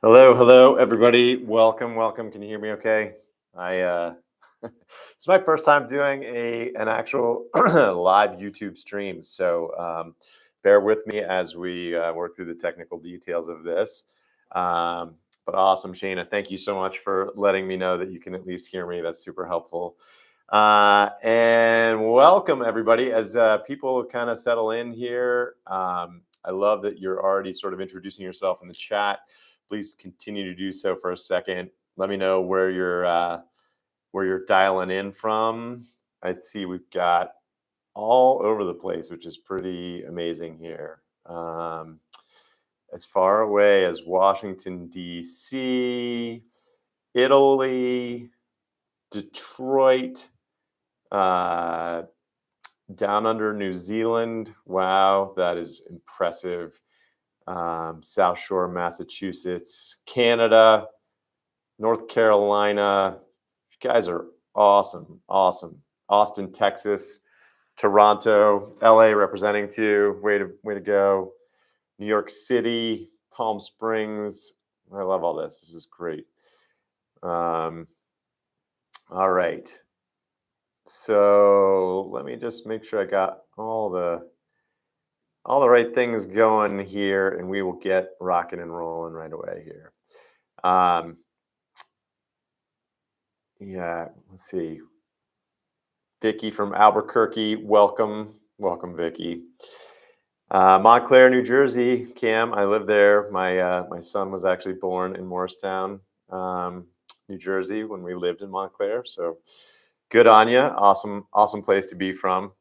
Hello, everybody. Welcome. Can you hear me okay? I it's my first time doing an actual live YouTube stream, so bear with me as we work through the technical details of this. But awesome, Shayna. Thank you so much for letting me know that you can at least hear me. That's super helpful. And welcome, everybody, as people kind of settle in here. I love that you're already sort of introducing yourself in the chat. Please continue to do so for a second. Let me know where you're dialing in from. I see we've got all over the place, which is pretty amazing here. As far away as Washington, D.C., Italy, Detroit, down under New Zealand. Wow, that is impressive. South Shore, Massachusetts, Canada, North Carolina. You guys are awesome. Austin, Texas, Toronto, LA representing too. Way to go. New York City, Palm Springs. I love all this. This is great. All right. So let me just make sure I got all the right things going here, and we will get rocking and rolling right away here. Yeah, let's see. Vicky from Albuquerque, welcome, Vicky. Montclair, New Jersey, Cam, I live there. My son was actually born in Morristown, New Jersey, when we lived in Montclair. So good on you. Awesome place to be from.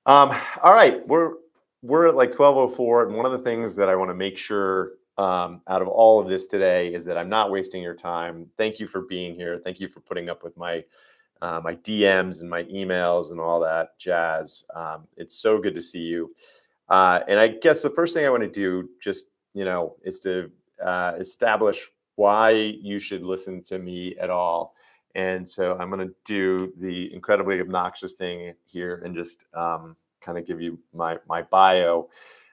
All right, we're at like 12:04, and one of the things that I want to make sure out of all of this today is that I'm not wasting your time. Thank you for being here. Thank you for putting up with my DMs and my emails and all that jazz. It's so good to see you. And I guess the first thing I want to do just, is to establish why you should listen to me at all. And so I'm going to do the incredibly obnoxious thing here and just kind of give you my bio.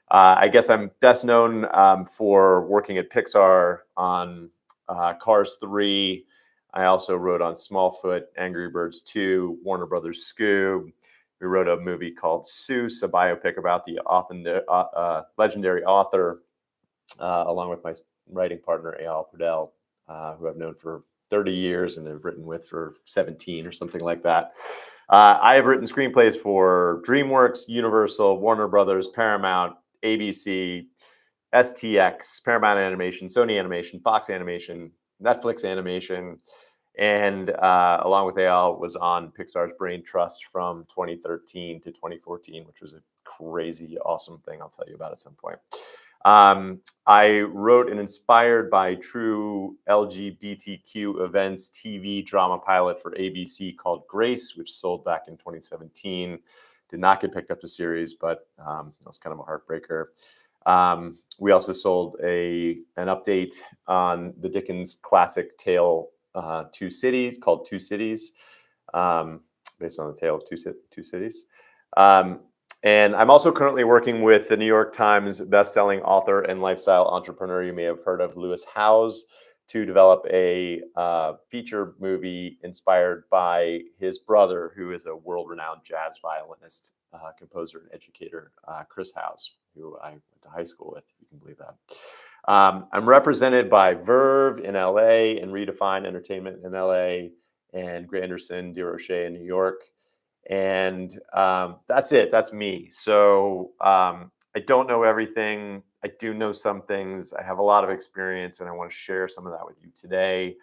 I guess I'm best known for working at Pixar on Cars 3. I also wrote on Smallfoot, Angry Birds 2, Warner Brothers Scoob. We wrote a movie called Seuss, a biopic about the legendary author, along with my writing partner, Eyal Perdel, who I've known for 30 years and have written with for 17 or something like that. I have written screenplays for DreamWorks, Universal, Warner Brothers, Paramount, ABC, STX, Paramount Animation, Sony Animation, Fox Animation, Netflix Animation, and along with Eyal was on Pixar's Brain Trust from 2013 to 2014, which was a crazy, awesome thing I'll tell you about at some point. I wrote an inspired by true LGBTQ events TV drama pilot for ABC called Grace, which sold back in 2017. Did not get picked up to series, but it was kind of a heartbreaker. We also sold an update on the Dickens classic tale, Two Cities, called Two Cities, based on the tale of two cities. And I'm also currently working with the New York Times bestselling author and lifestyle entrepreneur you may have heard of, Lewis Howes, to develop a feature movie inspired by his brother, who is a world-renowned jazz violinist, composer, and educator, Chris Howes, who I went to high school with, if you can believe that. I'm represented by Verve in LA and Redefine Entertainment in LA and Granderson, DeRoche in New York. And that's it. That's me. So I don't know everything. I do know some things. I have a lot of experience, and I want to share some of that with you today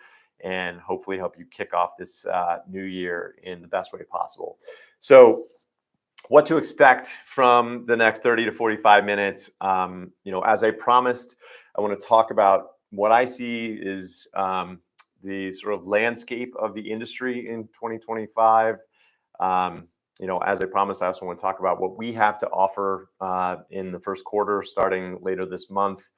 and hopefully help you kick off this new year in the best way possible. So what to expect from the next 30 to 45 minutes. As I promised, I want to talk about what I see is the sort of landscape of the industry in 2025. As I promised, I also want to talk about what we have to offer in the first quarter, starting later this month.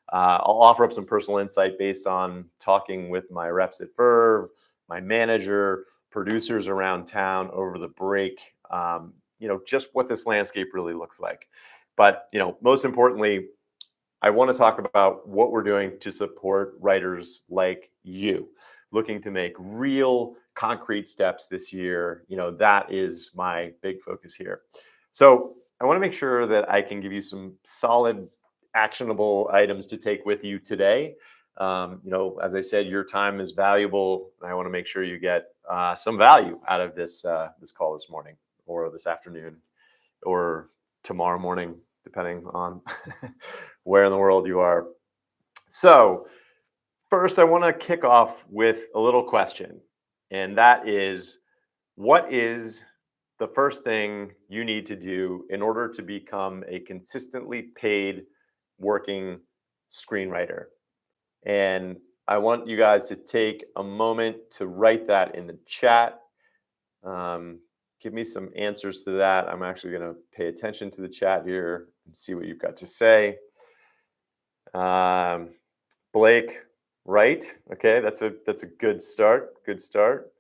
I'll offer up some personal insight based on talking with my reps at Verve, my manager, producers around town over the break. Just what this landscape really looks like. But most importantly, I want to talk about what we're doing to support writers like you looking to make real concrete steps this year. That is my big focus here. So I want to make sure that I can give you some solid, actionable items to take with you today. As I said, your time is valuable, and I want to make sure you get some value out of this call this morning, or this afternoon, or tomorrow morning, depending on where in the world you are. So, first, I want to kick off with a little question, and that is, what is the first thing you need to do in order to become a consistently paid working screenwriter? And I want you guys to take a moment to write that in the chat. Give me some answers to that. I'm actually going to pay attention to the chat here and see what you've got to say. Blake, right? Okay, that's a good start. Good start.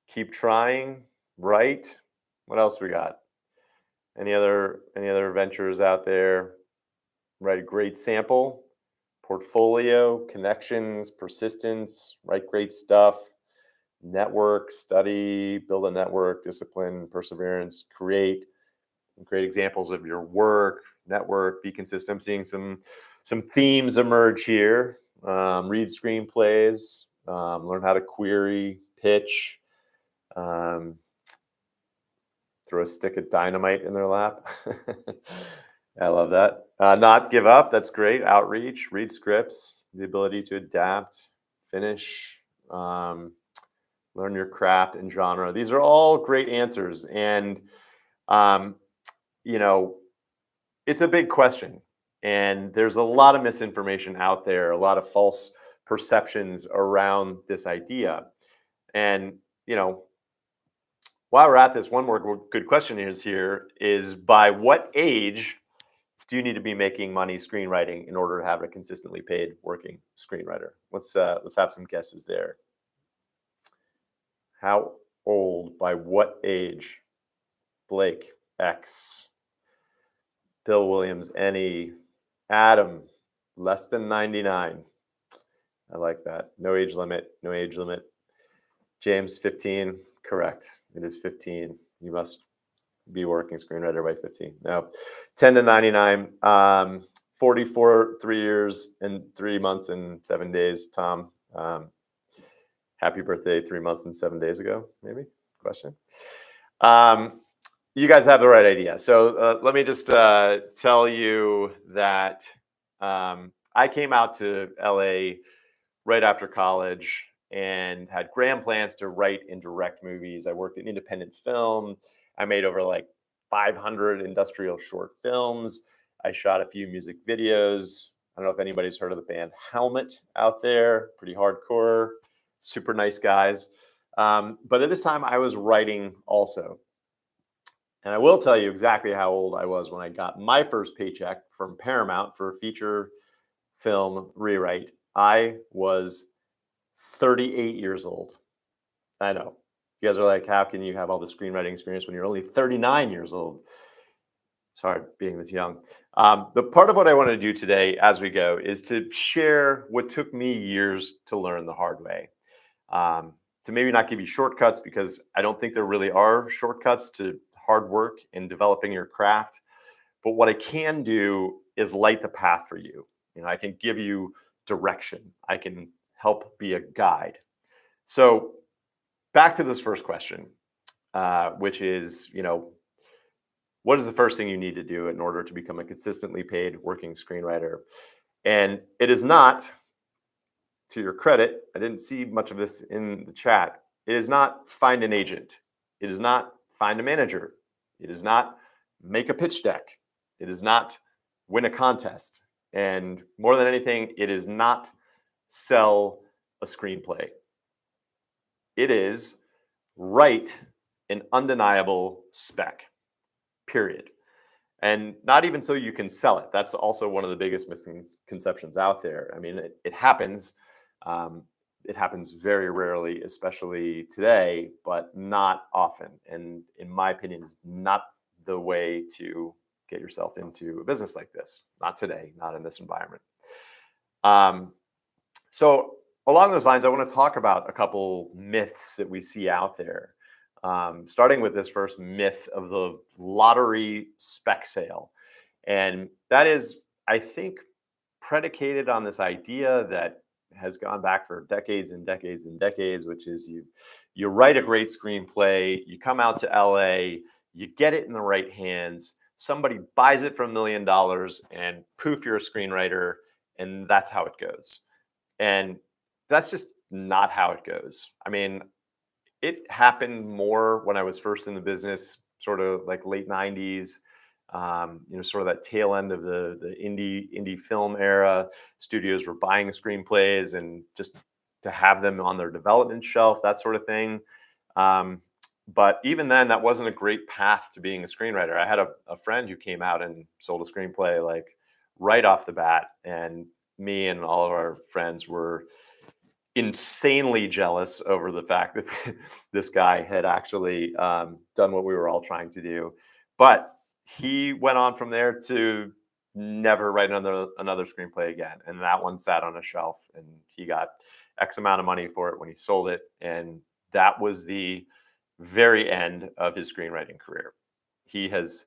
Keep trying. Right. What else we got? Any other ventures out there? Write a great sample, portfolio, connections, persistence, write great stuff, network, study, build a network, discipline, perseverance, create great examples of your work, network, be consistent. I'm seeing some themes emerge here. Read screenplays, learn how to query, pitch, throw a stick of dynamite in their lap. I love that. Not give up. That's great. Outreach, read scripts, the ability to adapt, finish, learn your craft and genre. These are all great answers. And, it's a big question. And there's a lot of misinformation out there, a lot of false perceptions around this idea. And, while we're at this, one more good question is by what age do you need to be making money screenwriting in order to have a consistently paid working screenwriter? Let's have some guesses there. How old? By what age? Blake, X. Bill Williams, any. Adam, less than 99. I like that. No age limit. No age limit. James, 15. Correct. It is 15. You must be working screenwriter by 15. No, 10 to 99. 44, 3 years and 3 months and 7 days. Tom, happy birthday 3 months and 7 days ago, maybe? Question. You guys have the right idea. So let me just tell you that I came out to LA right after college and had grand plans to write and direct movies. I worked in independent film. I made over like 500 industrial short films. I shot a few music videos. I don't know if anybody's heard of the band Helmet out there. Pretty hardcore, super nice guys. But at this time, I was writing also. And I will tell you exactly how old I was when I got my first paycheck from Paramount for a feature film rewrite. I was 38 years old. I know. You guys are like, how can you have all the screenwriting experience when you're only 39 years old? It's hard being this young. The part of what I want to do today as we go is to share what took me years to learn the hard way. To maybe not give you shortcuts, because I don't think there really are shortcuts to hard work in developing your craft. But what I can do is light the path for you. I can give you direction. I can help be a guide. So back to this first question, which is, what is the first thing you need to do in order to become a consistently paid working screenwriter? And it is not, to your credit, I didn't see much of this in the chat. It is not find an agent. It is not find a manager. It is not make a pitch deck. It is not win a contest. And more than anything, it is not sell a screenplay. It is write an undeniable spec, period. And not even so you can sell it. That's also one of the biggest misconceptions out there. I mean, it happens. It happens very rarely, especially today, but not often. And in my opinion, is not the way to get yourself into a business like this. Not today, not in this environment. Um, so along those lines, I want to talk about a couple myths that we see out there. Starting with this first myth of the lottery spec sale. And that is, I think, predicated on this idea that has gone back for decades and decades and decades, which is you write a great screenplay, you come out to LA, you get it in the right hands, somebody buys it for $1 million, and poof, you're a screenwriter, and that's how it goes. And that's just not how it goes. I mean, it happened more when I was first in the business, sort of like late '90s. Sort of that tail end of the indie film era. Studios were buying screenplays and just to have them on their development shelf, that sort of thing. Um, but even then, that wasn't a great path to being a screenwriter. I had a friend who came out and sold a screenplay like right off the bat, and me and all of our friends were insanely jealous over the fact that this guy had actually done what we were all trying to do. But he went on from there to never write another screenplay again. And that one sat on a shelf, and he got X amount of money for it when he sold it. And that was the very end of his screenwriting career. He has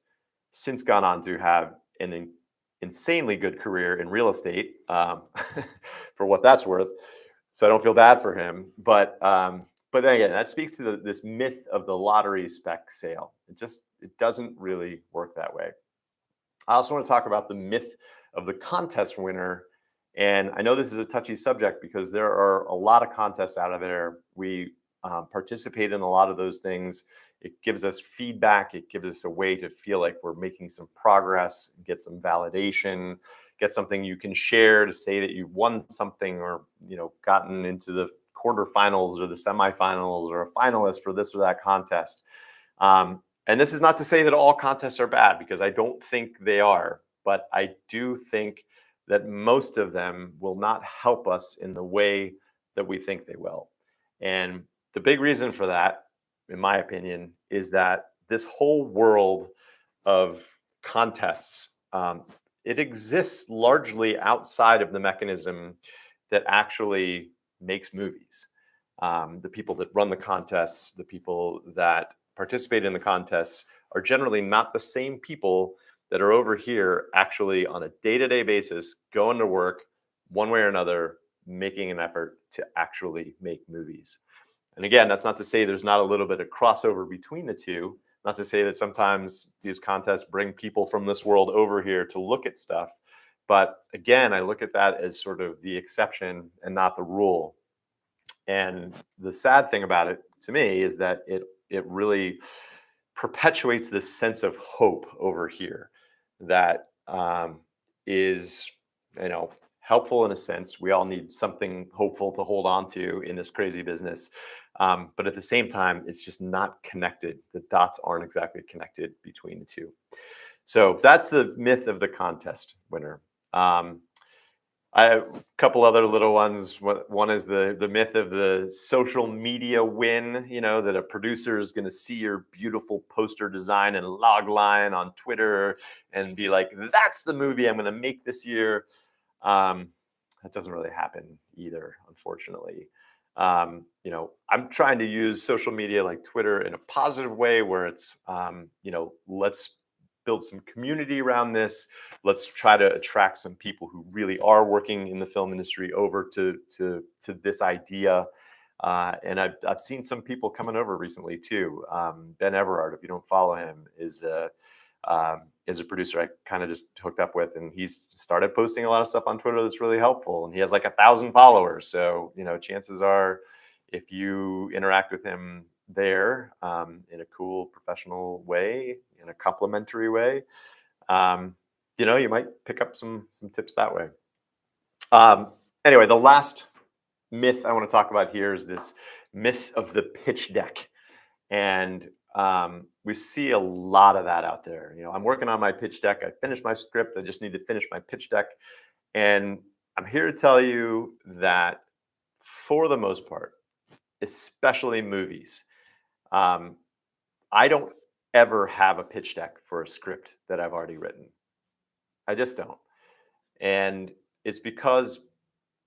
since gone on to have an insanely good career in real estate, for what that's worth. So I don't feel bad for him. But then again, that speaks to this myth of the lottery spec sale. It doesn't really work that way. I also want to talk about the myth of the contest winner. And I know this is a touchy subject because there are a lot of contests out of there. We participate in a lot of those things. It gives us feedback. It gives us a way to feel like we're making some progress, get some validation, get something you can share to say that you've won something, or gotten into the quarterfinals or the semifinals or a finalist for this or that contest. And this is not to say that all contests are bad, because I don't think they are, but I do think that most of them will not help us in the way that we think they will. And the big reason for that, in my opinion, is that this whole world of contests, it exists largely outside of the mechanism that actually makes movies. The people that run the contests, the people that participate in the contests, are generally not the same people that are over here actually on a day-to-day basis going to work one way or another, making an effort to actually make movies. And again, that's not to say there's not a little bit of crossover between the two, not to say that sometimes these contests bring people from this world over here to look at stuff. But again, I look at that as sort of the exception and not the rule. And the sad thing about it to me is that it really perpetuates this sense of hope over here that is, helpful in a sense. We all need something hopeful to hold on to in this crazy business. But at the same time, it's just not connected. The dots aren't exactly connected between the two. So that's the myth of the contest winner. I have a couple other little ones. One is the myth of the social media win, that a producer is going to see your beautiful poster design and log line on Twitter and be like, that's the movie I'm going to make this year. That doesn't really happen either, unfortunately. I'm trying to use social media like Twitter in a positive way where it's, let's build some community around this. Let's try to attract some people who really are working in the film industry over to this idea. And I've seen some people coming over recently too. Ben Everard, if you don't follow him, is a producer I kind of just hooked up with, and he's started posting a lot of stuff on Twitter that's really helpful. And he has like 1,000 followers. So, chances are if you interact with him there in a cool professional way, in a complimentary way, you might pick up some tips that way. Anyway, the last myth I want to talk about here is this myth of the pitch deck. And we see a lot of that out there. I'm working on my pitch deck. I finished my script. I just need to finish my pitch deck. And I'm here to tell you that for the most part, especially movies, I don't ever have a pitch deck for a script that I've already written. I just don't. And it's because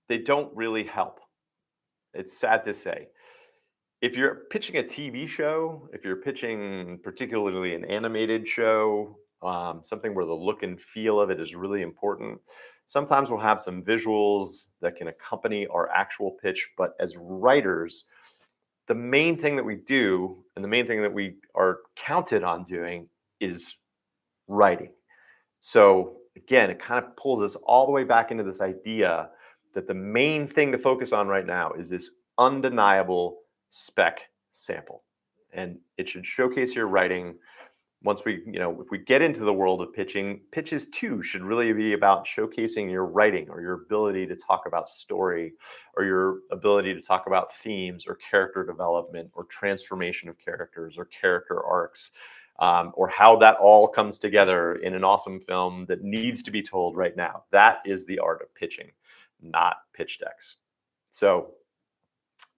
they don't really help. It's sad to say. If you're pitching a TV show, if you're pitching particularly an animated show, something where the look and feel of it is really important, sometimes we'll have some visuals that can accompany our actual pitch. But as writers, the main thing that we do and the main thing that we are counted on doing is writing. So again, it kind of pulls us all the way back into this idea that the main thing to focus on right now is this undeniable spec sample. And it should showcase your writing. Once we, if we get into the world of pitching, pitches too should really be about showcasing your writing or your ability to talk about story or your ability to talk about themes or character development or transformation of characters or character arcs, or how that all comes together in an awesome film that needs to be told right now. That is the art of pitching, not pitch decks. So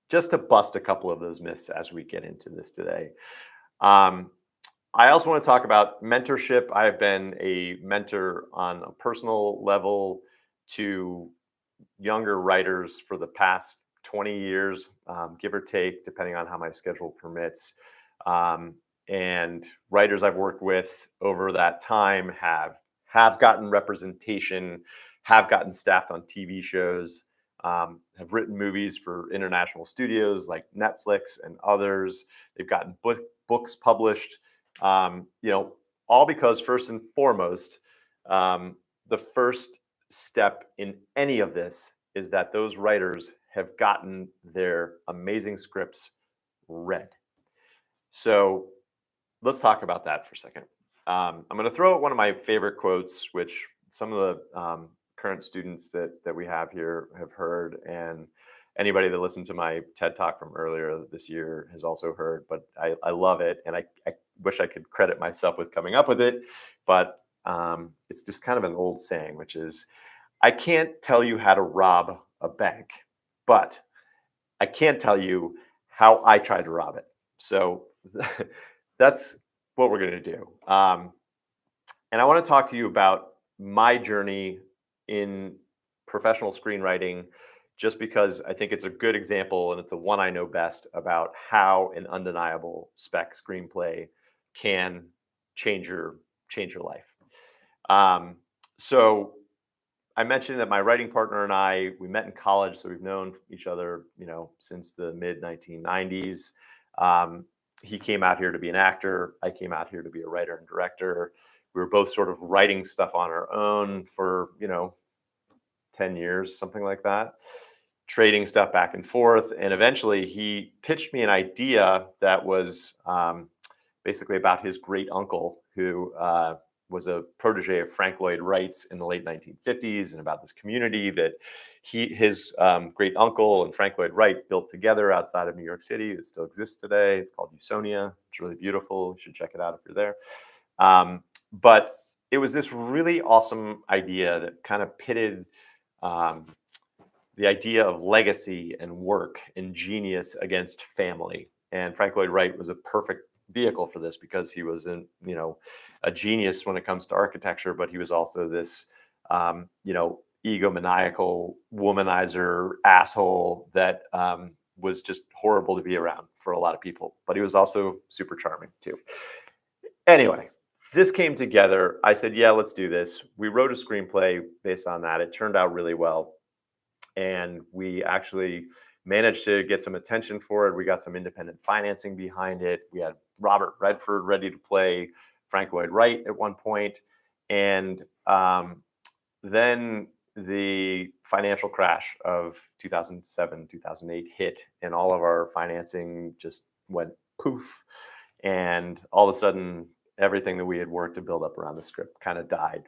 just to bust a couple of those myths as we get into this today. I also want to talk about mentorship. I have been a mentor on a personal level to younger writers for the past 20 years, give or take, depending on how my schedule permits. And writers I've worked with over that time have gotten representation, have gotten staffed on TV shows, have written movies for international studios like Netflix and others. They've gotten books published. All because first and foremost, the first step in any of this is that those writers have gotten their amazing scripts read. So let's talk about that for a second. I'm going to throw out one of my favorite quotes, which some of the current students that we have here have heard, and anybody that listened to my TED Talk from earlier this year has also heard. But I love it, and I wish I could credit myself with coming up with it, but it's just kind of an old saying, which is, I can't tell you how to rob a bank, but I can tell you how I tried to rob it. So that's what we're going to do. And I want to talk to you about my journey in professional screenwriting, just because I think it's a good example and it's the one I know best about how an undeniable spec screenplay can change your life. So I mentioned that my writing partner and we met in college, so we've known each other, since the mid 1990s. He came out here to be an actor. I came out here to be a writer and director. We were both sort of writing stuff on our own for, 10 years, something like that, trading stuff back and forth. And eventually he pitched me an idea that was basically about his great uncle, who was a protege of Frank Lloyd Wright's in the late 1950s, and about this community that his great uncle and Frank Lloyd Wright built together outside of New York City that still exists today. It's called Usonia. It's really beautiful. You should check it out if you're there. But it was this really awesome idea that kind of pitted the idea of legacy and work and genius against family. And Frank Lloyd Wright was a perfect vehicle for this because he was a genius when it comes to architecture, but he was also this egomaniacal womanizer asshole that was just horrible to be around for a lot of people. But he was also super charming too. Anyway, this came together. I said, yeah, let's do this. We wrote a screenplay based on that. It turned out really well. And we actually managed to get some attention for it. We got some independent financing behind it. We had Robert Redford ready to play Frank Lloyd Wright at one point. And then the financial crash of 2007, 2008 hit, and all of our financing just went poof. And all of a sudden, everything that we had worked to build up around the script kind of died.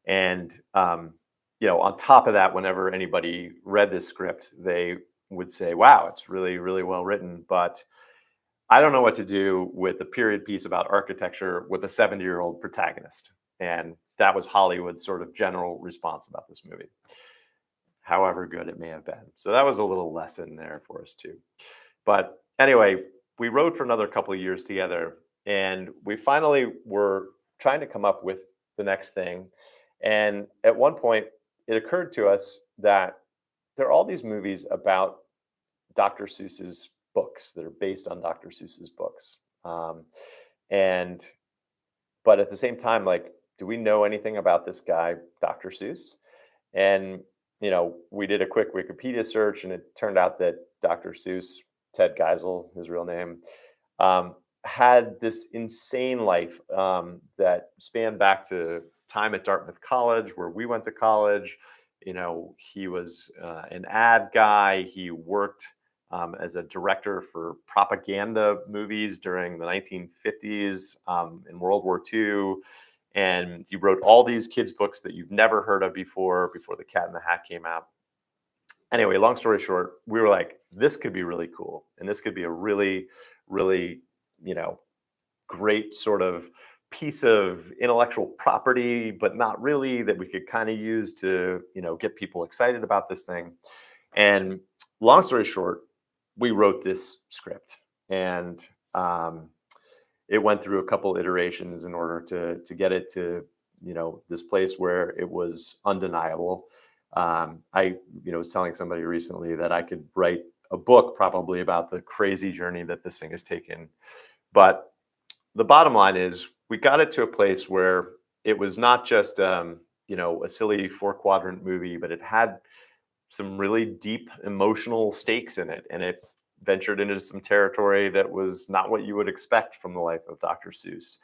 And on top of that, whenever anybody read this script, they would say, wow, it's really, really well written. But I don't know what to do with a period piece about architecture with a 70-year-old protagonist. And that was Hollywood's sort of general response about this movie, however good it may have been. So that was a little lesson there for us too. But anyway, we wrote for another couple of years together. And we finally were trying to come up with the next thing. And at one point, it occurred to us that there are all these movies about Dr. Seuss's books that are based on Dr. Seuss's books. And but at the same time, like, do we know anything about this guy, Dr. Seuss? And we did a quick Wikipedia search, and it turned out that Dr. Seuss, Ted Geisel, his real name, um, had this insane life that spanned back to time at Dartmouth College, where we went to college. He was an ad guy. He worked as a director for propaganda movies during the 1950s in World War II. And he wrote all these kids' books that you've never heard of before The Cat in the Hat came out. Anyway, long story short, we were like, this could be really cool. And this could be a really, really, you know, great sort of piece of intellectual property, but not really, that we could kind of use to, get people excited about this thing. And long story short, we wrote this script, and it went through a couple iterations in order to get it to this place where it was undeniable. I was telling somebody recently that I could write a book probably about the crazy journey that this thing has taken. But the bottom line is, we got it to a place where it was not just a silly 4-quadrant movie, but it had some really deep emotional stakes in it, and it ventured into some territory that was not what you would expect from the life of Dr. Seuss.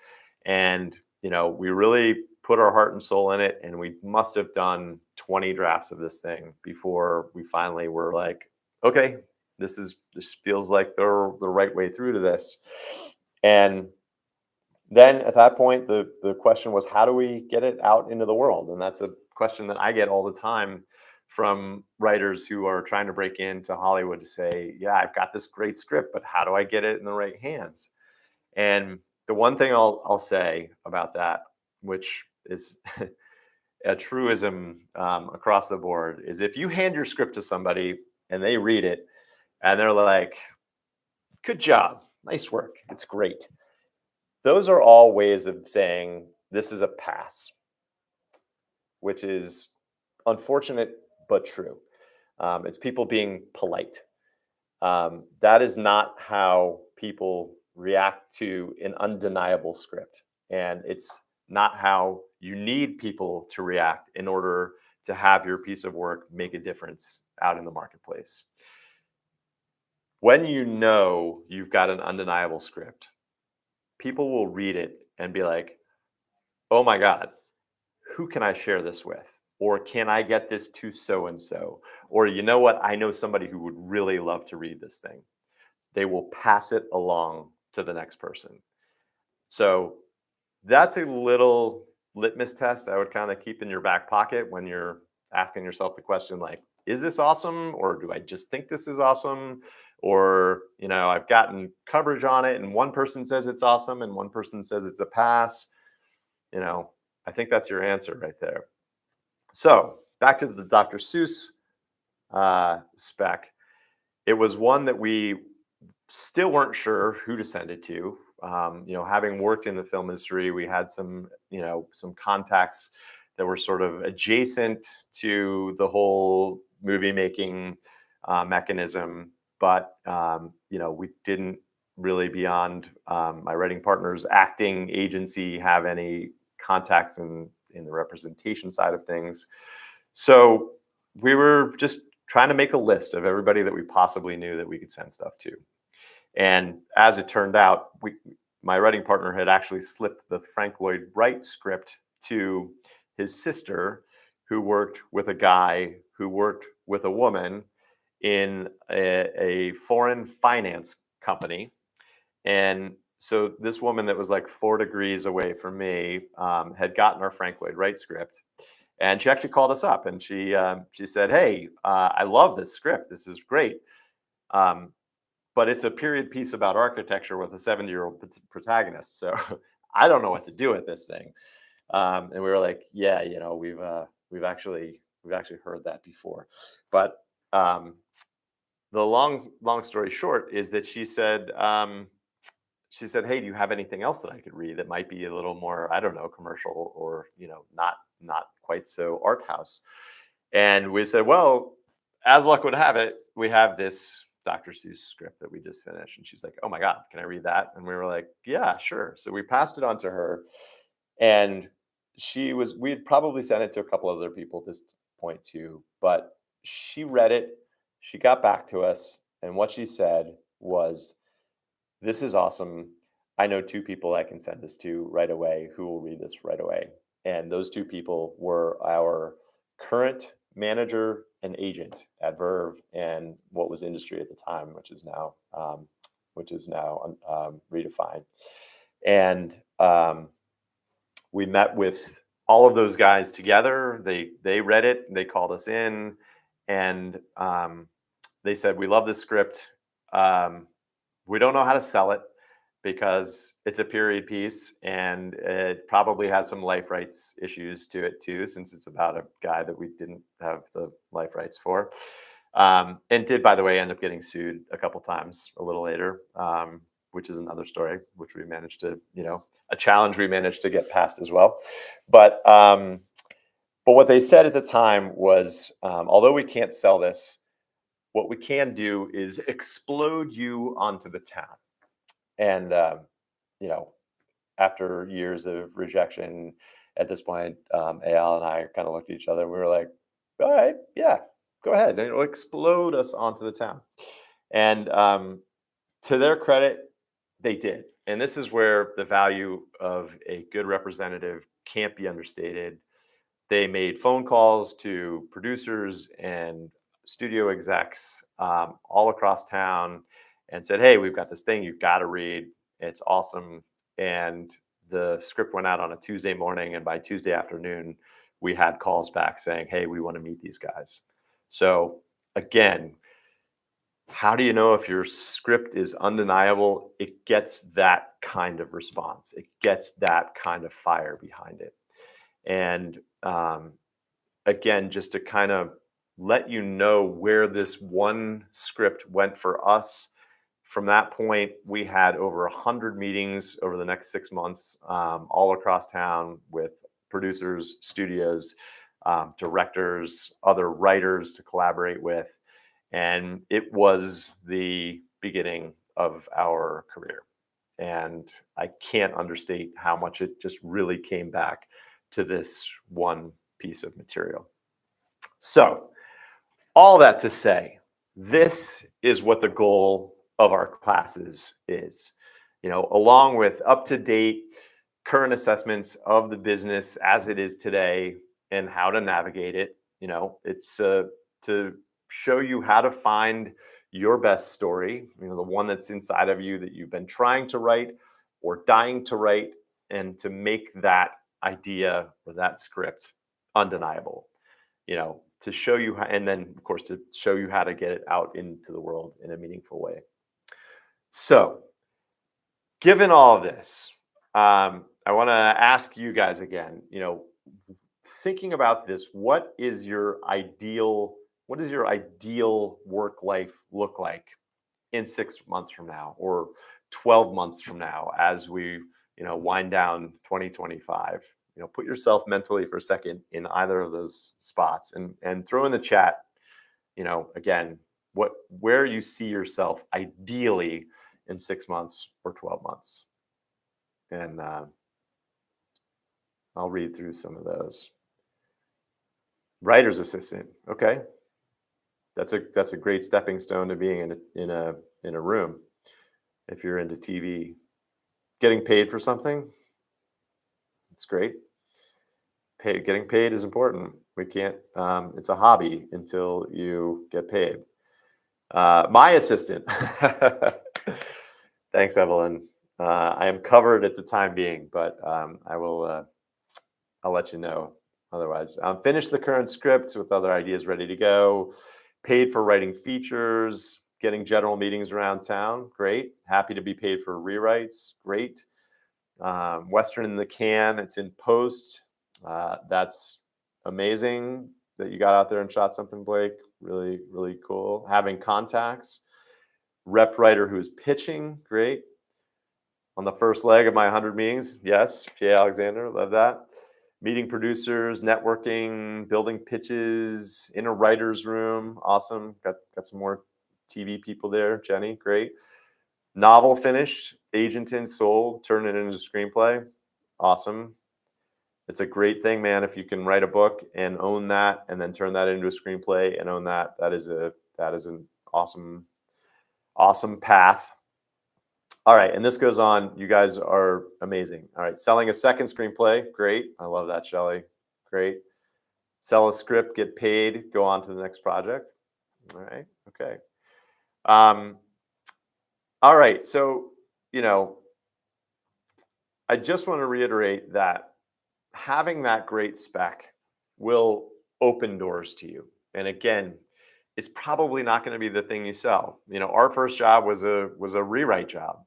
And we really put our heart and soul in it, and we must have done 20 drafts of this thing before we finally were like, okay, this feels like the right way through to this. And then at that point, the question was, how do we get it out into the world? And that's a question that I get all the time from writers who are trying to break into Hollywood, to say, yeah, I've got this great script, but how do I get it in the right hands? And the one thing I'll say about that, which is a truism across the board, is if you hand your script to somebody and they read it and they're like, good job, nice work, it's great, those are all ways of saying this is a pass, which is unfortunate but true. It's people being polite. That is not how people react to an undeniable script. And it's not how you need people to react in order to have your piece of work make a difference out in the marketplace. When you've got an undeniable script, people will read it and be like, oh my God, who can I share this with? Or can I get this to so and so? Or, you know what? I know somebody who would really love to read this thing. They will pass it along to the next person. So that's a little litmus test I would kind of keep in your back pocket when you're asking yourself the question, like, is this awesome? Or do I just think this is awesome? Or, I've gotten coverage on it and one person says it's awesome and one person says it's a pass. I think that's your answer right there. So back to the Dr. Seuss spec. It was one that we still weren't sure who to send it to. Having worked in the film industry, we had some contacts that were sort of adjacent to the whole movie making mechanism, but we didn't really, beyond my writing partner's acting agency, have any contacts in the representation side of things. So we were just trying to make a list of everybody that we possibly knew that we could send stuff to. And as it turned out, my writing partner had actually slipped the Frank Lloyd Wright script to his sister, who worked with a guy who worked with a woman in a foreign finance company. And so this woman that was like 4 degrees away from me had gotten our Frank Lloyd Wright script. And she actually called us up and she said, hey, I love this script. This is great. But it's a period piece about architecture with a 70-year-old protagonist. So I don't know what to do with this thing. And we were like, yeah, we've actually heard that before. But the long story short is that she said, she said, "Hey, do you have anything else that I could read that might be a little more, I don't know, commercial or, not quite so art house?" And we said, "Well, as luck would have it, we have this Dr. Seuss script that we just finished." And she's like, "Oh my God, can I read that?" And we were like, "Yeah, sure." So we passed it on to her, and we had probably sent it to a couple other people at this point too, but she read it, she got back to us, and what she said was, "This is awesome. I know two people I can send this to right away who will read this right away." And those two people were our current manager and agent at Verve, and what was industry at the time, which is now redefined. And we met with all of those guys together. They read it. They called us in, and they said, "We love this script. We don't know how to sell it because it's a period piece and it probably has some life rights issues to it too, since it's about a guy that we didn't have the life rights for." And did, by the way, end up getting sued a couple times a little later, which is another story, which we managed to, a challenge we managed to get past as well. But what they said at the time was, although we can't sell this, what we can do is explode you onto the town. And, you know, after years of rejection, at this point, Al and I kind of looked at each other and we were like, "All right, yeah, go ahead. And it'll explode us onto the town." And to their credit, they did. And this is where the value of a good representative can't be understated. They made phone calls to producers and studio execs all across town and said, "Hey, we've got this thing you've got to read. It's awesome." And the script went out on a Tuesday morning, and by Tuesday afternoon, we had calls back saying, "Hey, we want to meet these guys." So again, how do you know if your script is undeniable? It gets that kind of response. It gets that kind of fire behind it. And again, just to kind of let you know where this one script went for us. From that point, we had over 100 meetings over the next 6 months, all across town with producers, studios, directors, other writers to collaborate with. And it was the beginning of our career. And I can't understate how much it just really came back to this one piece of material. So, all that to say, this is what the goal of our classes is. Along with up-to-date current assessments of the business as it is today and how to navigate it. It's to show you how to find your best story, the one that's inside of you that you've been trying to write or dying to write, and to make that idea or that script undeniable, to show you how, and then of course to show you how to get it out into the world in a meaningful way. So, given all of this, I want to ask you guys again, thinking about this, what is your ideal work life look like in 6 months from now or 12 months from now as we, wind down 2025? Put yourself mentally for a second in either of those spots and throw in the chat, again, where you see yourself ideally in 6 months or 12 months. And I'll read through some of those. Writer's assistant. Okay. That's a great stepping stone to being in a room. If you're into TV, getting paid for something, it's great. Getting paid is important. We can't. It's a hobby until you get paid. My assistant. Thanks, Evelyn. I am covered at the time being, but I will. I'll let you know otherwise. Finish the current script with other ideas ready to go. Paid for writing features, getting general meetings around town. Great. Happy to be paid for rewrites. Great. Western in the can. It's in post. That's amazing that you got out there and shot something, Blake. Really, really cool. Having contacts. Rep writer who's pitching. Great. on the first leg of my 100 meetings. Yes, Jay Alexander, love that. Meeting producers, networking, building pitches in a writer's room. Awesome. Got some more TV people there. Jenny, great. Novel finished, agent in, sold, turn it into a screenplay. Awesome. It's a great thing, man. If you can write a book and own that, and then turn that into a screenplay and own that, that is an awesome path. All right, and this goes on. You guys are amazing. All right, selling a second screenplay, great. I love that, Shelley. Great. Sell a script, get paid, go on to the next project. All right, okay. All right, so I just want to reiterate that having that great spec will open doors to you. And again, it's probably not going to be the thing you sell. Our first job was a rewrite job.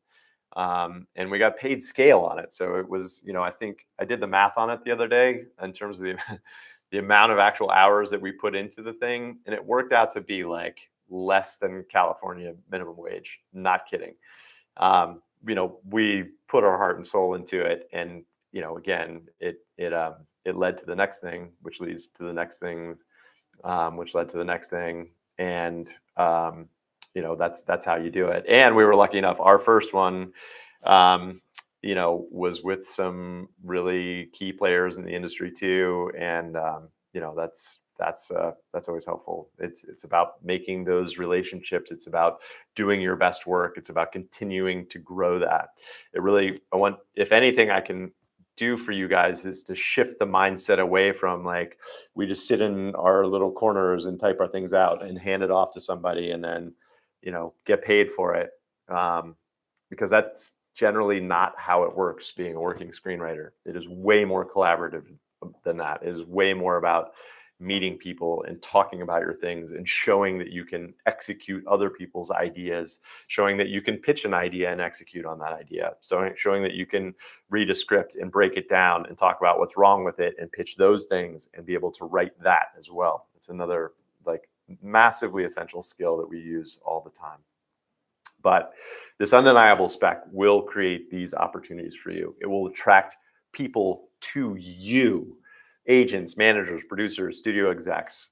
And we got paid scale on it. So it was, I think I did the math on it the other day in terms of the amount of actual hours that we put into the thing. And it worked out to be like less than California minimum wage. Not kidding. We put our heart and soul into it. And, again, it led to the next thing, which leads to the next thing, which led to the next thing. And, that's how you do it. And we were lucky enough. Our first one, was with some really key players in the industry too. And, that's always helpful. It's about making those relationships. It's about doing your best work. It's about continuing to grow that. If anything I can do for you guys is to shift the mindset away from like, we just sit in our little corners and type our things out and hand it off to somebody and then, get paid for it. Because that's generally not how it works being a working screenwriter. It is way more collaborative than that. It is way more about meeting people and talking about your things and showing that you can execute other people's ideas, showing that you can pitch an idea and execute on that idea. So showing that you can read a script and break it down and talk about what's wrong with it and pitch those things and be able to write that as well. It's another like massively essential skill that we use all the time. But this undeniable spec will create these opportunities for you. It will attract people to you, agents, managers, producers, studio execs,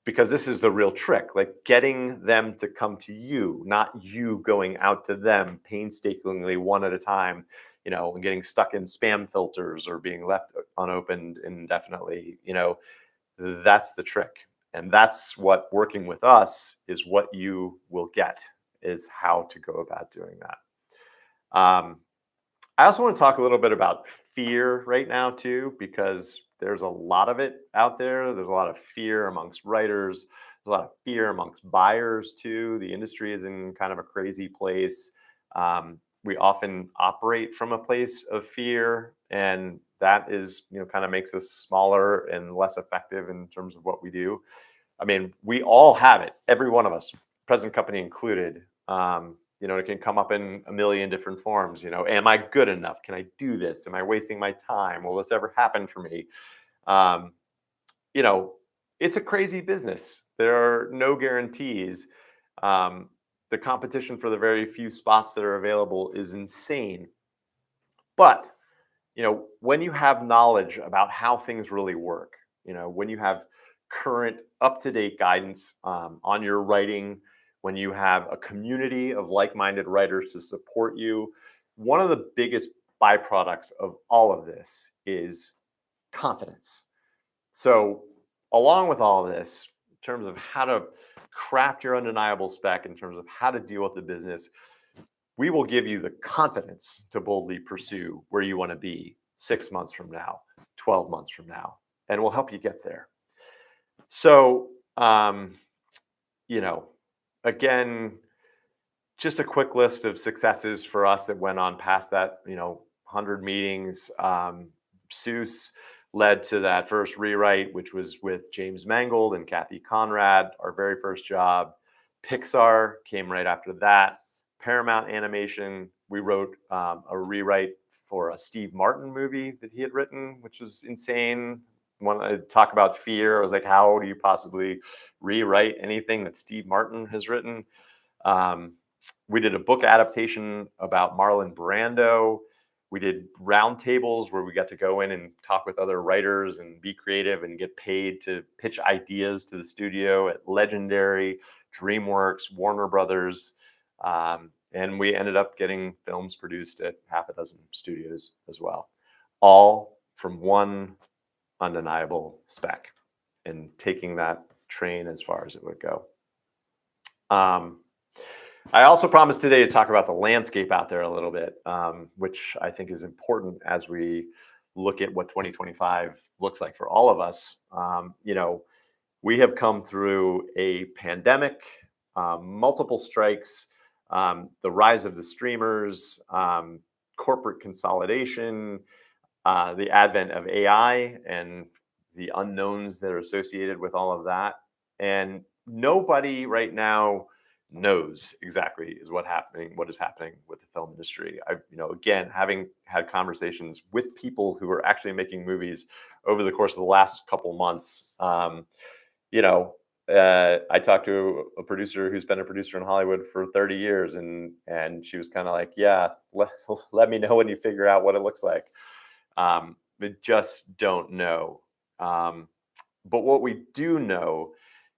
because this is the real trick, like getting them to come to you, not you going out to them painstakingly one at a time, and getting stuck in spam filters or being left unopened indefinitely. That's the trick. And that's what working with us is what you will get, is how to go about doing that. I also want to talk a little bit about fear right now too, because there's a lot of it out there. There's a lot of fear amongst writers. There's a lot of fear amongst buyers too. The industry is in kind of a crazy place. We often operate from a place of fear, and that is, kind of makes us smaller and less effective in terms of what we do. I mean, we all have it, every one of us, present company included. It can come up in a million different forms. Am I good enough? Can I do this? Am I wasting my time? Will this ever happen for me? It's a crazy business. There are no guarantees. The competition for the very few spots that are available is insane. But, when you have knowledge about how things really work, when you have current up-to-date guidance on your writing, when you have a community of like-minded writers to support you, one of the biggest byproducts of all of this is confidence. So along with all of this, in terms of how to craft your undeniable spec, in terms of how to deal with the business, we will give you the confidence to boldly pursue where you want to be 6 months from now, 12 months from now, and we'll help you get there. So, again, just a quick list of successes for us that went on past that, 100 meetings. Seuss led to that first rewrite, which was with James Mangold and Kathy Conrad, our very first job. Pixar came right after that. Paramount Animation, we wrote a rewrite for a Steve Martin movie that he had written, which was insane. When I talk about fear, I was like, how do you possibly rewrite anything that Steve Martin has written? We did a book adaptation about Marlon Brando. We did roundtables where we got to go in and talk with other writers and be creative and get paid to pitch ideas to the studio at Legendary, DreamWorks, Warner Brothers. And we ended up getting films produced at half a dozen studios as well, all from one undeniable spec and taking that train as far as it would go. I also promised today to talk about the landscape out there a little bit, which I think is important as we look at what 2025 looks like for all of us. We have come through a pandemic, multiple strikes, the rise of the streamers, corporate consolidation, the advent of AI and the unknowns that are associated with all of that. And nobody right now knows exactly what is happening with the film industry. Again, having had conversations with people who are actually making movies over the course of the last couple months, I talked to a producer who's been a producer in Hollywood for 30 years, and she was kind of like, yeah, let me know when you figure out what it looks like. But just don't know. But what we do know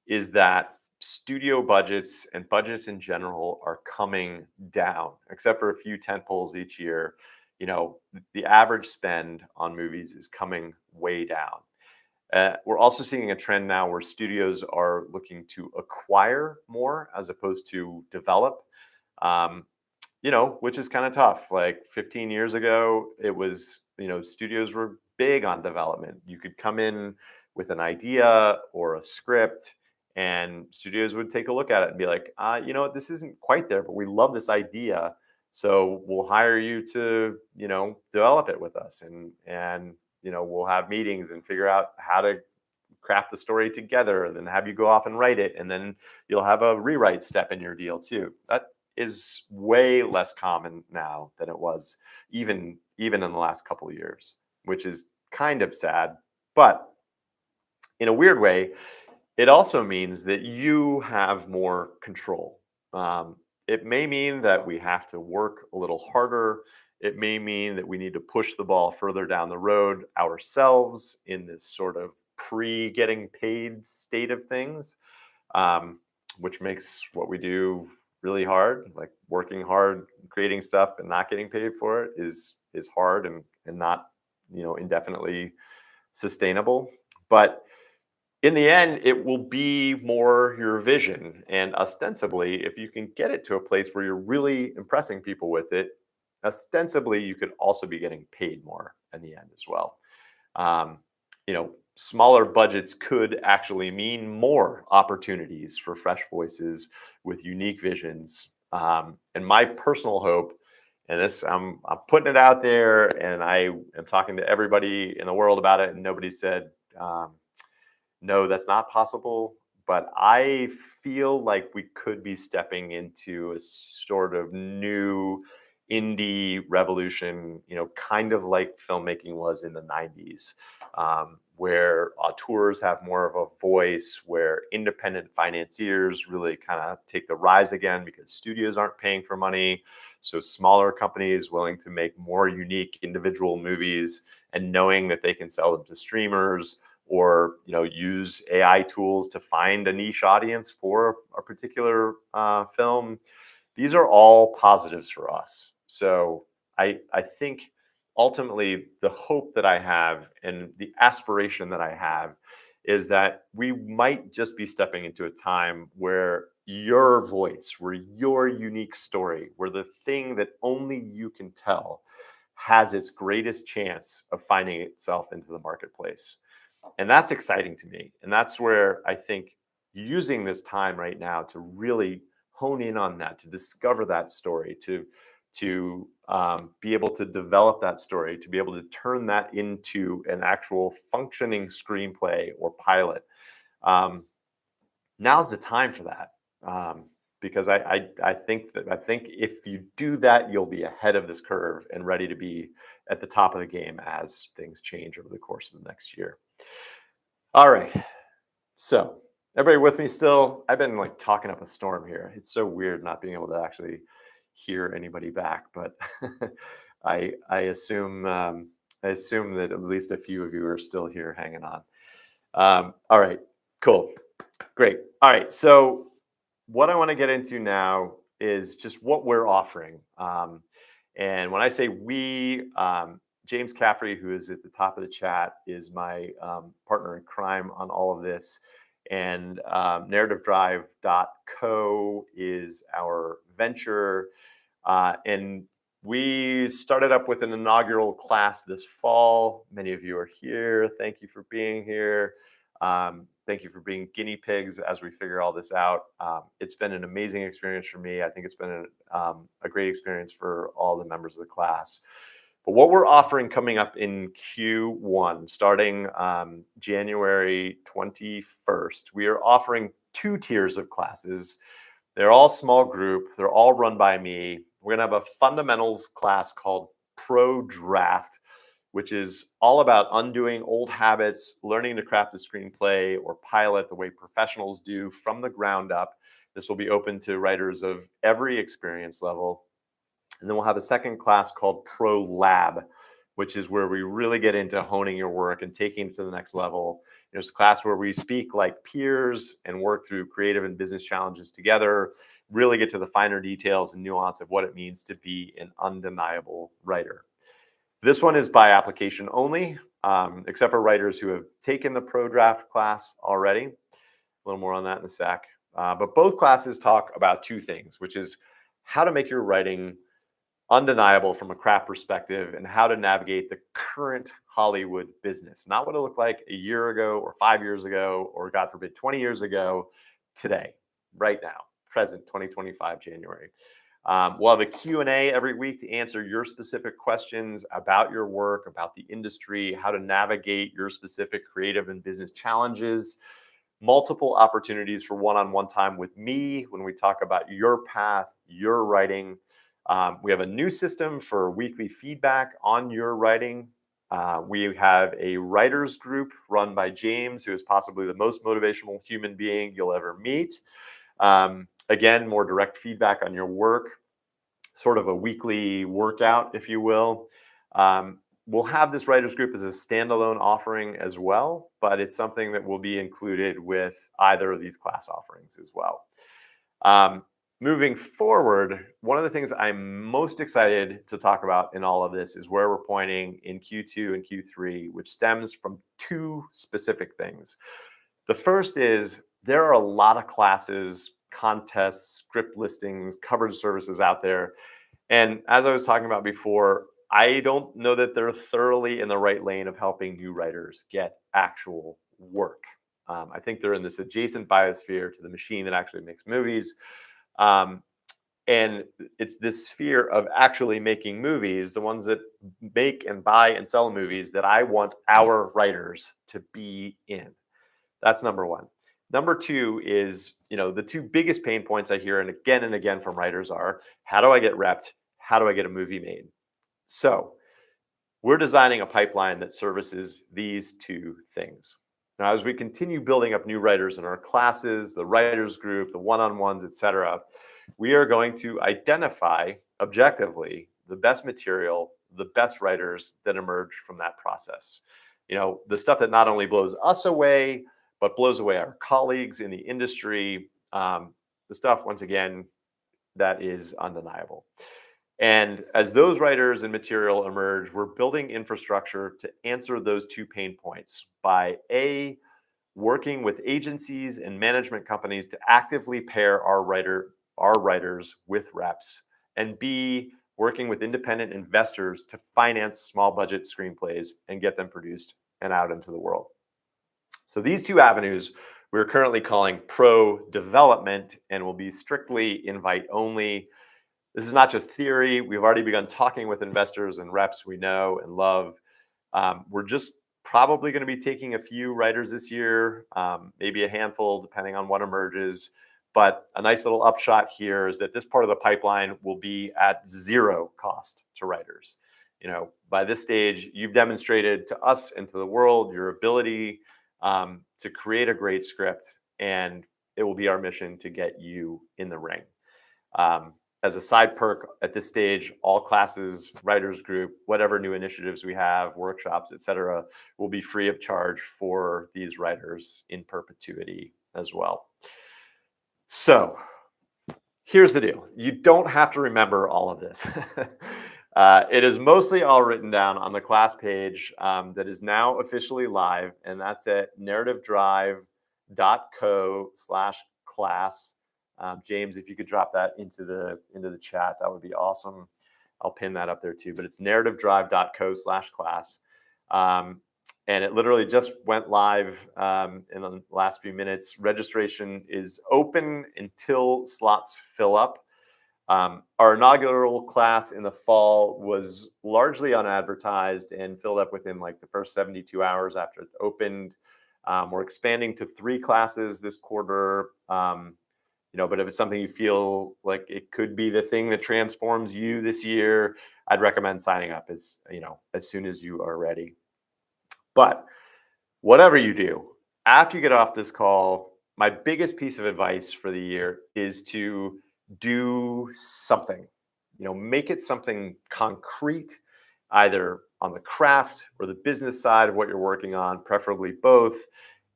is that studio budgets and budgets in general are coming down, except for a few tentpoles each year. The average spend on movies is coming way down. We're also seeing a trend now where studios are looking to acquire more as opposed to develop, which is kind of tough. Like 15 years ago, it was, studios were big on development. You could come in with an idea or a script, and studios would take a look at it and be like, this isn't quite there, but we love this idea. So we'll hire you to, develop it with us. And we'll have meetings and figure out how to craft the story together, and then have you go off and write it. And then you'll have a rewrite step in your deal too. That is way less common now than it was even in the last couple of years, which is kind of sad. But in a weird way, it also means that you have more control. It may mean that we have to work a little harder. It may mean that we need to push the ball further down the road ourselves in this sort of pre-getting paid state of things, which makes what we do really hard. Like working hard, creating stuff and not getting paid for it is hard and not, indefinitely sustainable. But in the end, it will be more your vision. And ostensibly, if you can get it to a place where you're really impressing people with it, ostensibly, you could also be getting paid more in the end as well. Smaller budgets could actually mean more opportunities for fresh voices with unique visions. And my personal hope, and this, I'm putting it out there, and I am talking to everybody in the world about it, and nobody said, no, that's not possible. But I feel like we could be stepping into a sort of new indie revolution, kind of like filmmaking was in the 90s, where auteurs have more of a voice, where independent financiers really kind of take the rise again because studios aren't paying for money. So smaller companies willing to make more unique individual movies and knowing that they can sell them to streamers, or use AI tools to find a niche audience for a particular film. These are all positives for us. So I think ultimately the hope that I have and the aspiration that I have is that we might just be stepping into a time where your voice, where your unique story, where the thing that only you can tell has its greatest chance of finding itself into the marketplace. And that's exciting to me. And that's where I think using this time right now to really hone in on that, to discover that story, to be able to develop that story, to be able to turn that into an actual functioning screenplay or pilot. Now's the time for that. Because I think if you do that, you'll be ahead of this curve and ready to be at the top of the game as things change over the course of the next year. All right. So everybody with me still? I've been like talking up a storm here. It's so weird not being able to actually hear anybody back, but I assume I assume that at least a few of you are still here hanging on. All right, cool, great. All right, so what I want to get into now is just what we're offering. And when I say we, James Caffrey, who is at the top of the chat, is my partner in crime on all of this. And narrativedrive.co is our venture. And we started up with an inaugural class this fall. Many of you are here. Thank you for being here. Thank you for being guinea pigs as we figure all this out. It's been an amazing experience for me. I think it's been a great experience for all the members of the class. But what we're offering coming up in Q1, starting January 21st, we are offering 2 tiers of classes. They're all small group. They're all run by me. We're going to have a fundamentals class called Pro Draft, which is all about undoing old habits, learning to craft a screenplay or pilot the way professionals do from the ground up. This will be open to writers of every experience level. And then we'll have a second class called Pro Lab, which is where we really get into honing your work and taking it to the next level. There's a class where we speak like peers and work through creative and business challenges together, really get to the finer details and nuance of what it means to be an undeniable writer. This one is by application only, except for writers who have taken the Pro Draft class already. A little more on that in a sec. But both classes talk about 2 things, which is how to make your writing undeniable from a craft perspective and how to navigate the current Hollywood business. Not what it looked like a year ago or 5 years ago, or God forbid, 20 years ago, today, right now, present 2025, January. We'll have a Q&A every week to answer your specific questions about your work, about the industry, how to navigate your specific creative and business challenges, multiple opportunities for one-on-one time with me when we talk about your path, your writing. We have a new system for weekly feedback on your writing. We have a writers group run by James, who is possibly the most motivational human being you'll ever meet. Again, more direct feedback on your work, sort of a weekly workout, if you will. We'll have this writers group as a standalone offering as well, but it's something that will be included with either of these class offerings as well. Moving forward, one of the things I'm most excited to talk about in all of this is where we're pointing in Q2 and Q3, which stems from 2 specific things. The first is there are a lot of classes, contests, script listings, coverage services out there. And as I was talking about before, I don't know that they're thoroughly in the right lane of helping new writers get actual work. I think they're in this adjacent biosphere to the machine that actually makes movies. And it's this sphere of actually making movies, the ones that make and buy and sell movies, that I want our writers to be in. That's number one. Number 2 is, the 2 biggest pain points I hear and again from writers are, how do I get repped? How do I get a movie made? So we're designing a pipeline that services these 2 things. Now, as we continue building up new writers in our classes, the writers group, the one-on-ones, etc., we are going to identify objectively the best material, the best writers that emerge from that process. The stuff that not only blows us away, but blows away our colleagues in the industry. The stuff, once again, that is undeniable. And as those writers and material emerge, we're building infrastructure to answer those 2 pain points by A, working with agencies and management companies to actively pair our writers with reps, and B, working with independent investors to finance small budget screenplays and get them produced and out into the world. So these 2 avenues we're currently calling pro development and will be strictly invite only. This is not just theory. We've already begun talking with investors and reps we know and love. We're just probably going to be taking a few writers this year, maybe a handful, depending on what emerges. But a nice little upshot here is that this part of the pipeline will be at 0 cost to writers. By this stage, you've demonstrated to us and to the world your ability to create a great script, and it will be our mission to get you in the ring. as a side perk at this stage, all classes, writers group, whatever new initiatives we have, workshops, etc., will be free of charge for these writers in perpetuity as well. So here's the deal. You don't have to remember all of this. It is mostly all written down on the class page that is now officially live, and that's at narrativedrive.co/class. James, if you could drop that into the chat, that would be awesome. I'll pin that up there too. But it's narrativedrive.co/class. And it literally just went live in the last few minutes. Registration is open until slots fill up. Our inaugural class in the fall was largely unadvertised and filled up within like the first 72 hours after it opened. We're expanding to 3 classes this quarter. But if it's something you feel like it could be the thing that transforms you this year, I'd recommend signing up as soon as you are ready. But whatever you do, after you get off this call, my biggest piece of advice for the year is to do something. Make it something concrete, either on the craft or the business side of what you're working on, preferably both,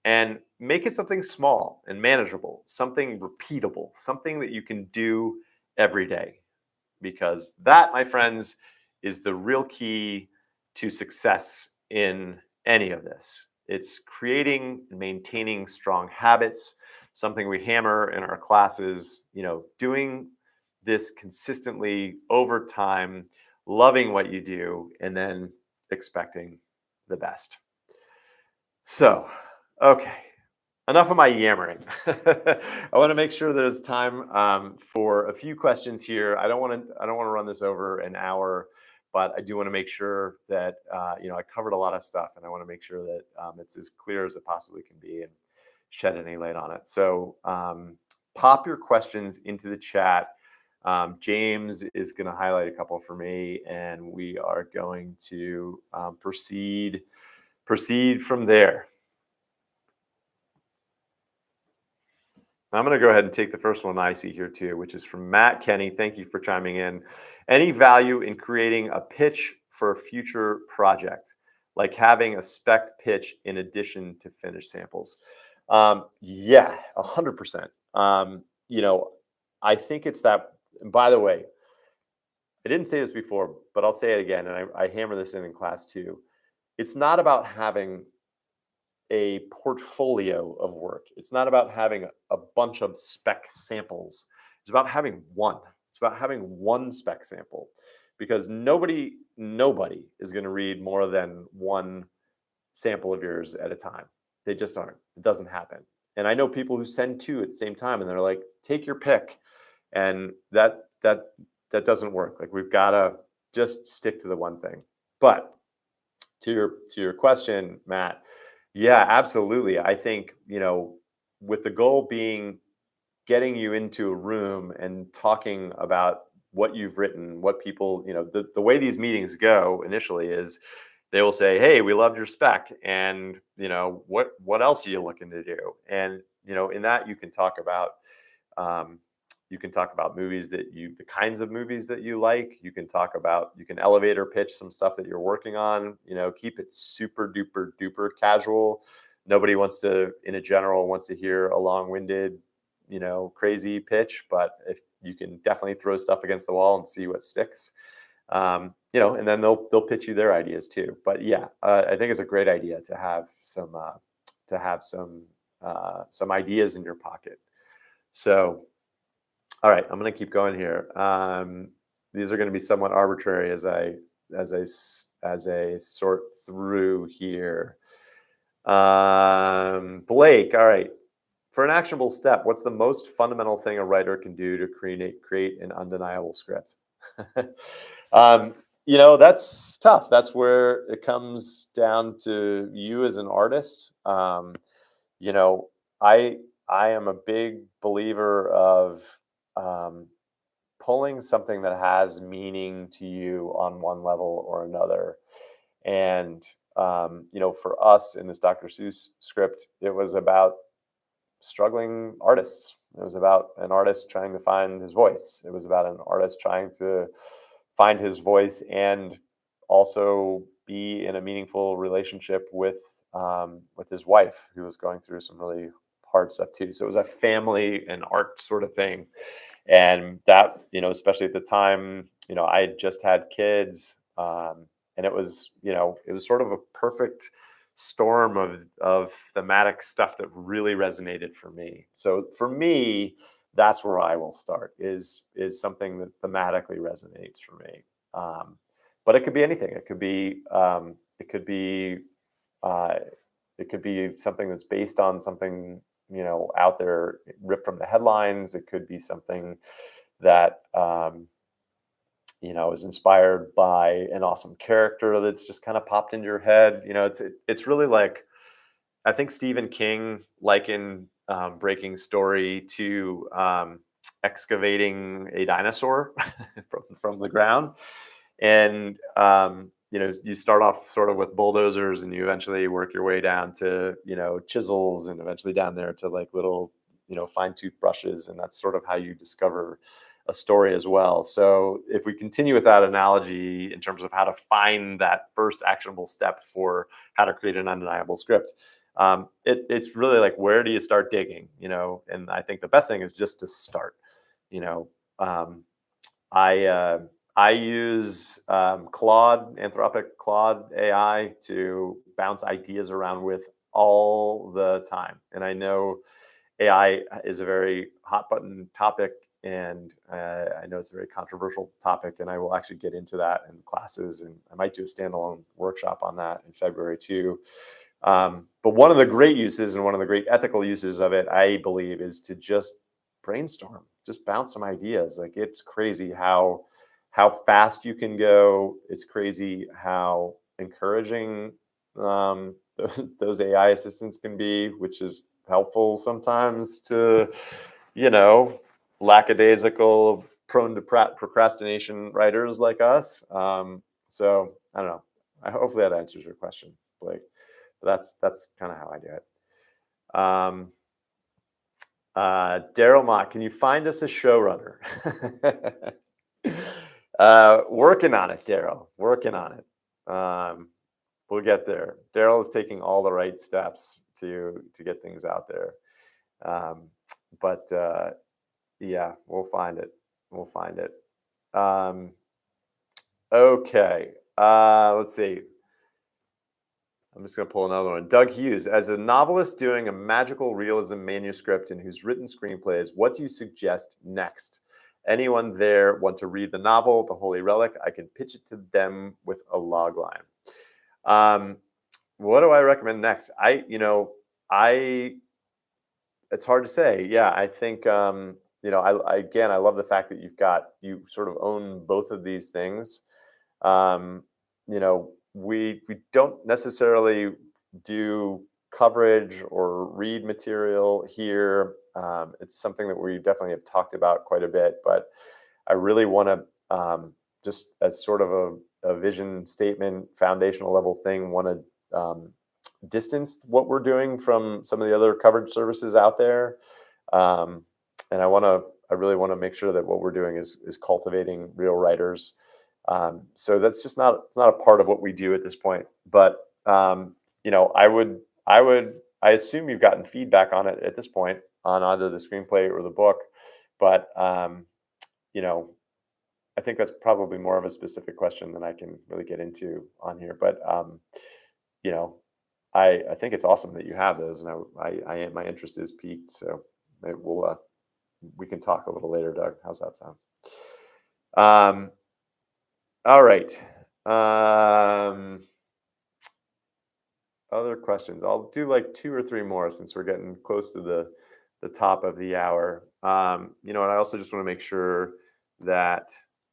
and make it something small and manageable, something repeatable, something that you can do every day. Because that, my friends, is the real key to success in any of this. It's creating and maintaining strong habits, something we hammer in our classes, doing this consistently over time, loving what you do, and then expecting the best. So, okay, enough of my yammering. I want to make sure there's time for a few questions here. I don't want to run this over an hour, but I do want to make sure that I covered a lot of stuff, and I want to make sure that it's as clear as it possibly can be and shed any light on it. So pop your questions into the chat. James is going to highlight a couple for me, and we are going to proceed from there. I'm going to go ahead and take the first one I see here too, which is from Matt Kenny. Thank you for chiming in. Any value in creating a pitch for a future project, like having a spec pitch in addition to finished samples? Yeah, 100%. I think it's that. And by the way, I didn't say this before, but I'll say it again, and I hammer this in class too. It's not about having a portfolio of work. It's not about having a bunch of spec samples. It's about having one. It's about having one spec sample, because nobody is going to read more than one sample of yours at a time. They just aren't. It doesn't happen. And I know people who send 2 at the same time, and they're like, take your pick. And that doesn't work. Like, we've got to just stick to the one thing. But to your question, Matt, yeah, absolutely. I think, with the goal being getting you into a room and talking about what you've written, what people, the way these meetings go initially is they will say, hey, we loved your spec. And, what else are you looking to do? And, in that you can talk about movies the kinds of movies that you like. You can elevator pitch some stuff that you're working on. Keep it super duper duper casual. Nobody wants to hear a long-winded, crazy pitch, but if you can definitely throw stuff against the wall and see what sticks, and then they'll pitch you their ideas too. But yeah, I think it's a great idea to have some ideas in your pocket. So, all right, I'm going to keep going here. These are going to be somewhat arbitrary as I sort through here. Blake, all right. For an actionable step, what's the most fundamental thing a writer can do to create an undeniable script? That's tough. That's where it comes down to you as an artist. I am a big believer of pulling something that has meaning to you on one level or another. And, for us in this Dr. Seuss script, it was about struggling artists, It was about an artist trying to find his voice. It was about an artist trying to find his voice and also be in a meaningful relationship with his wife, who was going through some really hard stuff too. So it was a family and art sort of thing. And that, especially at the time, I had just had kids, and it was sort of a perfect storm of thematic stuff that really resonated for me. So for me, that's where I will start, is something that thematically resonates for me. But it could be anything. Uh, it could be something that's based on something, out there, ripped from the headlines. It could be something that is inspired by an awesome character that's just kind of popped into your head. It's really like, I think Stephen King likened breaking story to excavating a dinosaur from the ground. And you start off sort of with bulldozers, and you eventually work your way down to chisels, and eventually down there to like little fine tooth brushes, and that's sort of how you discover a story as well. So if we continue with that analogy in terms of how to find that first actionable step for how to create an undeniable script, it's really like, where do you start digging? And I think the best thing is just to start. you know um, I use Anthropic Claude AI to bounce ideas around with all the time. And I know AI is a very hot button topic, and I know it's a very controversial topic, and I will actually get into that in classes, and I might do a standalone workshop on that in February too. But one of the great uses and one of the great ethical uses of it, I believe, is to just brainstorm, just bounce some ideas. Like, it's crazy how fast you can go. It's crazy how encouraging those AI assistants can be, which is helpful sometimes to, you know, lackadaisical, prone to procrastination writers like us. So I don't know. Hopefully that answers your question, Blake. But that's kind of how I do it. Daryl Mott, can you find us a showrunner? Working on it, Daryl. Working on it. We'll get there. Daryl is taking all the right steps to get things out there. But yeah, we'll find it. We'll find it. Okay. Let's see. I'm just going to pull another one. Doug Hughes, as a novelist doing a magical realism manuscript and who's written screenplays, what do you suggest next? Anyone there want to read the novel, The Holy Relic? I can pitch it to them with a log line. What do I recommend next? It's hard to say. Yeah, I think, I love the fact that you sort of own both of these things. Um, we don't necessarily do coverage or read material here. It's something that we definitely have talked about quite a bit, but I really want to, just as sort of a vision statement, foundational level thing, want to distance what we're doing from some of the other coverage services out there. Um, and I really want to make sure that what we're doing is cultivating real writers. So that's just it's not a part of what we do at this point. But I assume you've gotten feedback on it at this point on either the screenplay or the book. But I think that's probably more of a specific question than I can really get into on here. But you know, I think it's awesome that you have those, and my interest is piqued. So we can talk a little later, Doug. How's that sound? All right. Other questions? I'll do like 2 or 3 more since we're getting close to the top of the hour. And I also just want to make sure that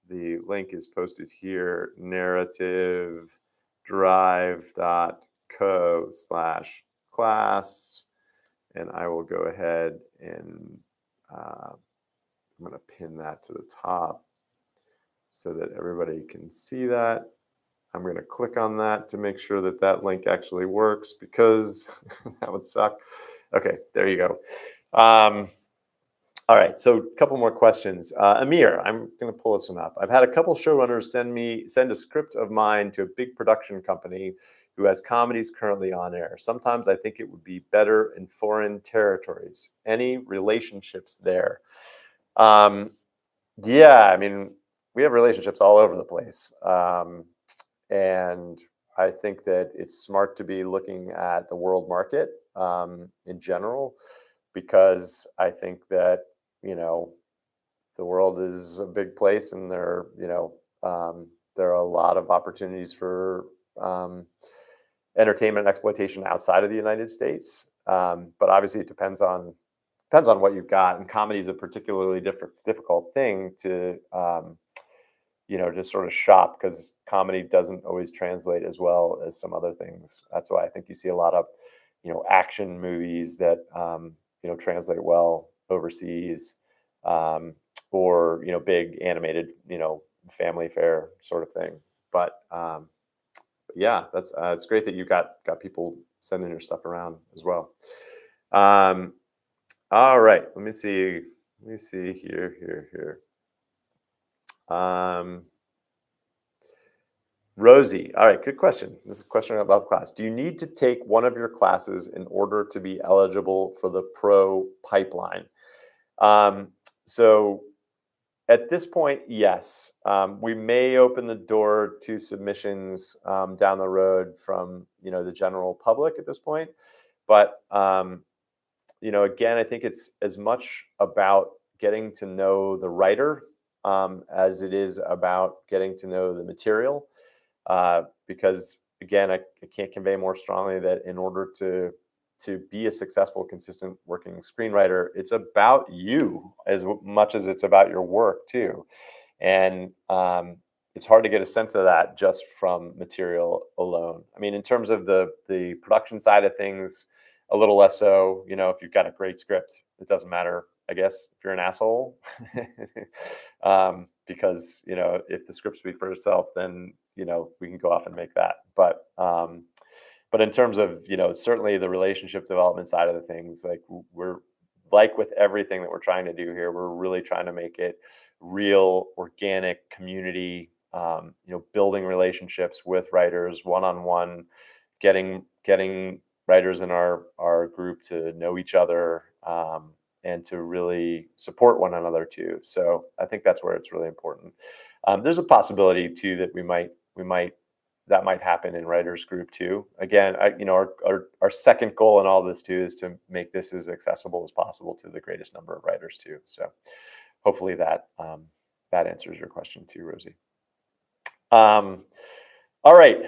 the link is posted here, narrativedrive.co/class. And I will go ahead and I'm going to pin that to the top so that everybody can see that. I'm going to click on that to make sure that that link actually works, because that would suck. Okay, there you go. All right, so a couple more questions. Amir, I'm going to pull this one up. I've had a couple showrunners send a script of mine to a big production company who has comedies currently on air. Sometimes I think it would be better in foreign territories. Any relationships there? Um, yeah, I mean, we have relationships all over the place. And I think that it's smart to be looking at the world market in general, because I think that, you know, the world is a big place, and there are a lot of opportunities for um, entertainment and exploitation outside of the United States. But obviously, it depends on what you've got, and comedy is a particularly difficult thing to just sort of shop, because comedy doesn't always translate as well as some other things. That's why I think you see a lot of action movies that translate well overseas, um, or big animated family fare sort of thing. But yeah, that's it's great that you got people sending your stuff around as well. Um, all right, let me see. Let me see here. Um, Rosie, all right, good question. This is a question about the class. Do you need to take one of your classes in order to be eligible for the pro pipeline? Um, so at this point, yes. We may open the door to submissions down the road from the general public at this point, but again, I think it's as much about getting to know the writer as it is about getting to know the material. Because again, I can't convey more strongly that in order to be a successful, consistent working screenwriter, it's about you as much as it's about your work too. And it's hard to get a sense of that just from material alone. I mean, in terms of the production side of things, a little less so. If you've got a great script, it doesn't matter, I guess, if you're an asshole. Because if the script speaks for itself, then we can go off and make that. But in terms of certainly the relationship development side of the things, like we're like with everything that we're trying to do here, we're really trying to make it real, organic community. Building relationships with writers one on one, getting writers in our group to know each other, and to really support one another too. So I think that's where it's really important. There's a possibility too that that might happen in writers group too. Again, our second goal in all this too is to make this as accessible as possible to the greatest number of writers too. So hopefully that answers your question too, Rosie. All right,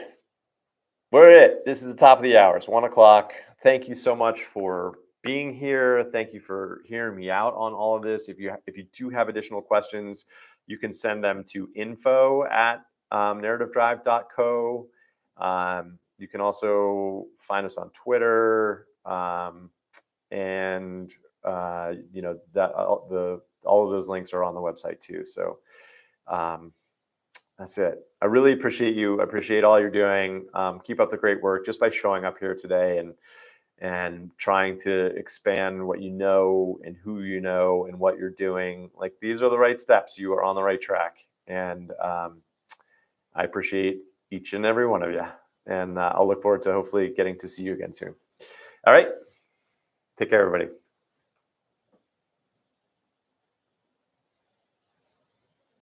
we're at it. This is the top of the hour. It's 1:00. Thank you so much for being here. Thank you for hearing me out on all of this. If you do have additional questions, you can send them to info@narrativedrive.co. You can also find us on Twitter, and that all of those links are on the website too. So that's it. I really appreciate you. I appreciate all you're doing. Keep up the great work just by showing up here today and trying to expand what you know and who you know and what you're doing. Like, these are the right steps. You are on the right track. And I appreciate each and every one of you. And I'll look forward to hopefully getting to see you again soon. All right. Take care, everybody.